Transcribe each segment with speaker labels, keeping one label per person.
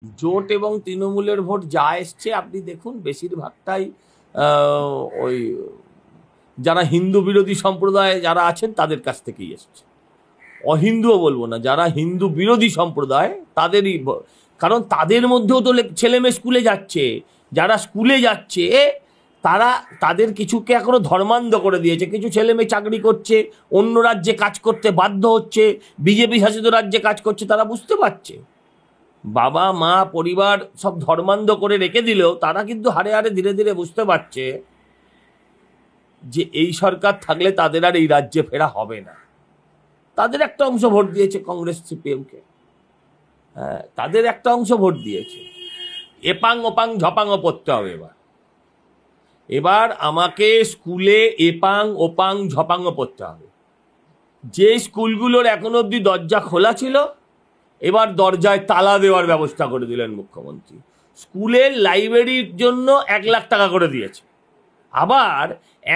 Speaker 1: জোট এবং তৃণমূলের ভোট যা এসছে আপনি দেখুন বেশিরভাগটাই ওই যারা হিন্দু বিরোধী সম্প্রদায় যারা আছেন তাদের কাছ থেকেই এসছে। অহিন্দুও বলবো না, যারা হিন্দু বিরোধী সম্প্রদায় তাদেরই, কারণ তাদের মধ্যেও তো ছেলে মেয়ে স্কুলে যাচ্ছে, যারা স্কুলে যাচ্ছে তারা তাদের কিছুকে এখনো ধর্মান্ধ করে দিয়েছে। কিছু ছেলে মেয়ে চাকরি করছে, অন্য রাজ্যে কাজ করতে বাধ্য হচ্ছে, বিজেপি শাসিত রাজ্যে কাজ করছে, তারা বুঝতে পারছে বাবা মা পরিবার সব ধর্মান্ধ করে রেখে দিলেও তারা কিন্তু হারে হারে ধীরে ধীরে বুঝতে পারছে যে এই সরকার থাকলে তাদের আর এই রাজ্যে ফেরা হবে না। তাদের একটা অংশ ভোট দিয়েছে কংগ্রেস সিপিএমকে, হ্যাঁ তাদের একটা অংশ ভোট দিয়েছে। এপাং ওপাং ঝপাংও পড়তে হবে এবার। এবার আমাকে স্কুলে এপাং ওপাং ঝপাংও পড়তে হবে। যে স্কুলগুলোর এখনো অবধি দরজা খোলা ছিল এবার দরজায় তালা দেওয়ার ব্যবস্থা করে দিলেন মুখ্যমন্ত্রী। স্কুলের লাইব্রেরির জন্য 1 লাখ টাকা করে দিয়েছে। আবার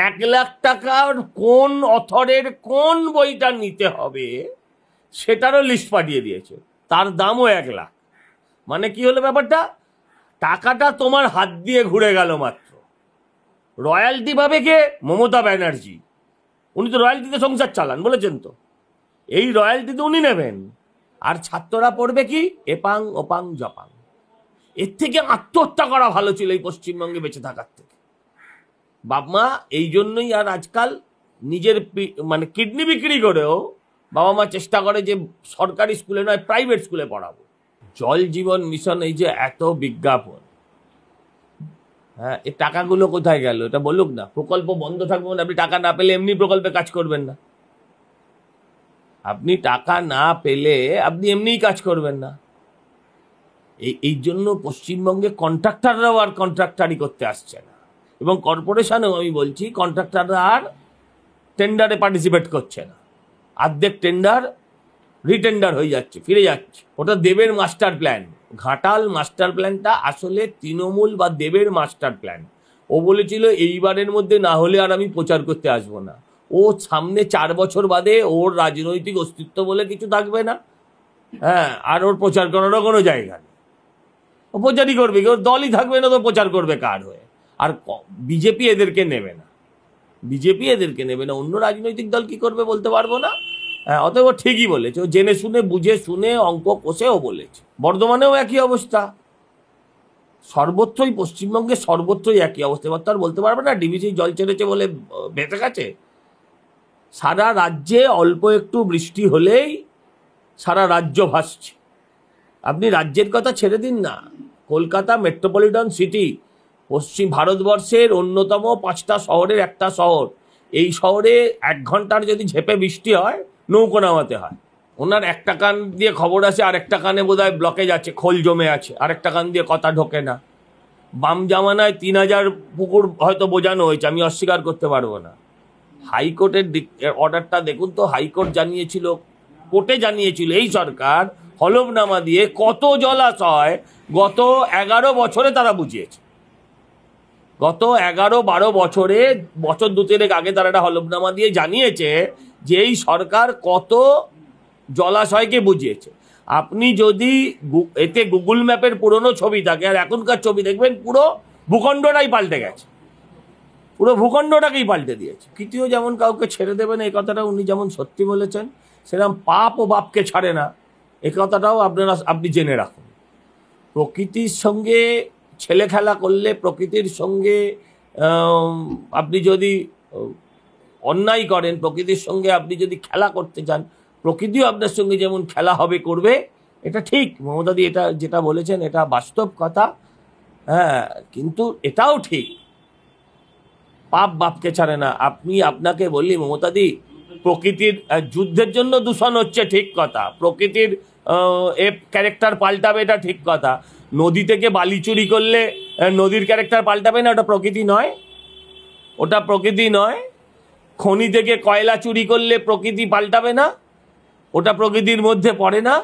Speaker 1: 1 লাখ টাকার কোন অথরের কোন বইটা নিতে হবে সেটারও লিস্ট পাঠিয়ে দিয়েছে, তার দামও 1 লাখ। মানে কি হলো ব্যাপারটা? টাকাটা তোমার হাত দিয়ে ঘুরে গেল মাত্র। রয়্যালটি পাবে কে? মমতা ব্যানার্জি। উনি তো রয়্যালটিতে সংসার চালান বলেছেন, তো এই রয়্যালটিতে উনি নেবেন। আর ছাত্ররা পড়বে কি? এপাং ওপাং জপাং। এর থেকে আত্মহত্যা করা ভালো ছিল এই পশ্চিমবঙ্গে বেঁচে থাকার থেকে। বাবা এই জন্যই আর আজকাল নিজের মানে কিডনি বিক্রি করেও বাবা মা চেষ্টা করে যে সরকারি স্কুলে নয় প্রাইভেট স্কুলে পড়াবো। জল জীবন মিশন, এই যে এত বিজ্ঞাপন, হ্যাঁ এই টাকাগুলো কোথায় গেল এটা বলুক না। প্রকল্প বন্ধ থাকবে মানে আপনি টাকা না পেলে এমনি প্রকল্পে কাজ করবেন না। আপনি টাকা না পেলে আপনি এমনিই কাজ করবেন না। এই জন্য পশ্চিমবঙ্গে কন্ট্রাক্টররাও আর কন্ট্রাক্টারি করতে আসছে না, এবং কর্পোরেশনেও আমি বলছি কন্ট্রাক্টররা আর টেন্ডারে পার্টিসিপেট করছে না। অর্ধেক টেন্ডার রিটেন্ডার হয়ে যাচ্ছে, ফিরে যাচ্ছে। ওটা দেবের মাস্টার প্ল্যান। ঘাটাল মাস্টার প্ল্যানটা আসলে তৃণমূল বা দেবের মাস্টার প্ল্যান। ও বলেছিল এইবারের মধ্যে না হলে আর আমি প্রচার করতে আসবো না। ও সামনে 4 বছর বাদে ওর রাজনৈতিক অস্তিত্ব বলে কিছু থাকবে না, হ্যাঁ, আর ওর প্রচার করারও কোনো জায়গা নেই। ও প্রচারই করবে, ওর দলই থাকবে না তো প্রচার করবে কার হয়ে? আর বিজেপি এদেরকে নেবে না, বিজেপি এদেরকে নেবে না। অন্য রাজনৈতিক দল কি করবে বলতে পারবো না। হ্যাঁ, অতএব ঠিকই বলেছে, ও জেনে শুনে বুঝে শুনে অঙ্ক কষেও বলেছে। বর্ধমানেও একই অবস্থা, সর্বত্রই পশ্চিমবঙ্গে সর্বত্রই একই অবস্থা। এবার তো আর বলতে পারবে না ডিভিসি জল ছেড়েছে বলে বেঁচে গেছে। সারা রাজ্যে অল্প একটু বৃষ্টি হলেই সারা রাজ্য ভাসছে। আপনি রাজ্যের কথা ছেড়ে দিন না, কলকাতা মেট্রোপলিটন সিটি পশ্চিম ভারতবর্ষের অন্যতম 5টা শহরের একটা শহর। এই শহরে 1 ঘন্টার যদি ঝেপে বৃষ্টি হয় নৌকো নামাতে হয়। ওনার একটা কান দিয়ে খবর আসে, আরেকটা কানে বোধহয় ব্লকেজ আছে, খোল জমে আছে, আরেকটা কান দিয়ে কথা ঢোকে না। বাম জামানায় 3000 পুকুর হয়তো বোঝানো হয়েছে, আমি অস্বীকার করতে পারবো না। হাইকোর্টের অর্ডারটা দেখুন তো, হাইকোর্ট জানিয়েছিল, কোর্টে জানিয়েছিল এই সরকার হলফনামা দিয়ে কত জলাশয় গত 11 বছরে তারা বুঝিয়েছে। গত 11-12 বছরে, বছর 2-3 আগে তারা একটা হলফনামা দিয়ে জানিয়েছে যে এই সরকার কত জলাশয়কে বুঝিয়েছে। আপনি যদি এতে গুগল ম্যাপের পুরনো ছবি থাকে আর এখনকার ছবি দেখবেন, পুরো ভূখণ্ডটাই পাল্টে গেছে, পুরো ভূখণ্ডটাকেই পাল্টে দিয়েছে। তৃতীয় যেমন কাউকে ছেড়ে দেবেন এই কথাটা উনি যেমন সত্যি বলেছেন, সেরকম পাপ ও বাপকে ছাড়ে না এই কথাটাও আপনি জেনে রাখুন। প্রকৃতির সঙ্গে ছেলে খেলা করলে, প্রকৃতির সঙ্গে আপনি যদি অন্যায় করেন, প্রকৃতির সঙ্গে আপনি যদি খেলা করতে চান, প্রকৃতিও আপনার সঙ্গে যেমন খেলা হবে করবে। এটা ঠিক, মমতাদি এটা যেটা বলেছেন এটা বাস্তব কথা, হ্যাঁ, কিন্তু এটাও ঠিক পাপ বাপকে ছাড়ে না। আপনাকে বললি মমতাদি, প্রকৃতির যুদ্ধের জন্য দূষণ হচ্ছে ঠিক কথা, প্রকৃতির ক্যারেক্টার পাল্টাবে এটা ঠিক কথা। নদী থেকে বালি চুরি করলে নদীর ক্যারেক্টার পাল্টাবে না? ওটা প্রকৃতি নয়, ওটা প্রকৃতি নয়। খনি থেকে কয়লা চুরি করলে প্রকৃতি পাল্টাবে না? ওটা প্রকৃতির মধ্যে পড়ে না।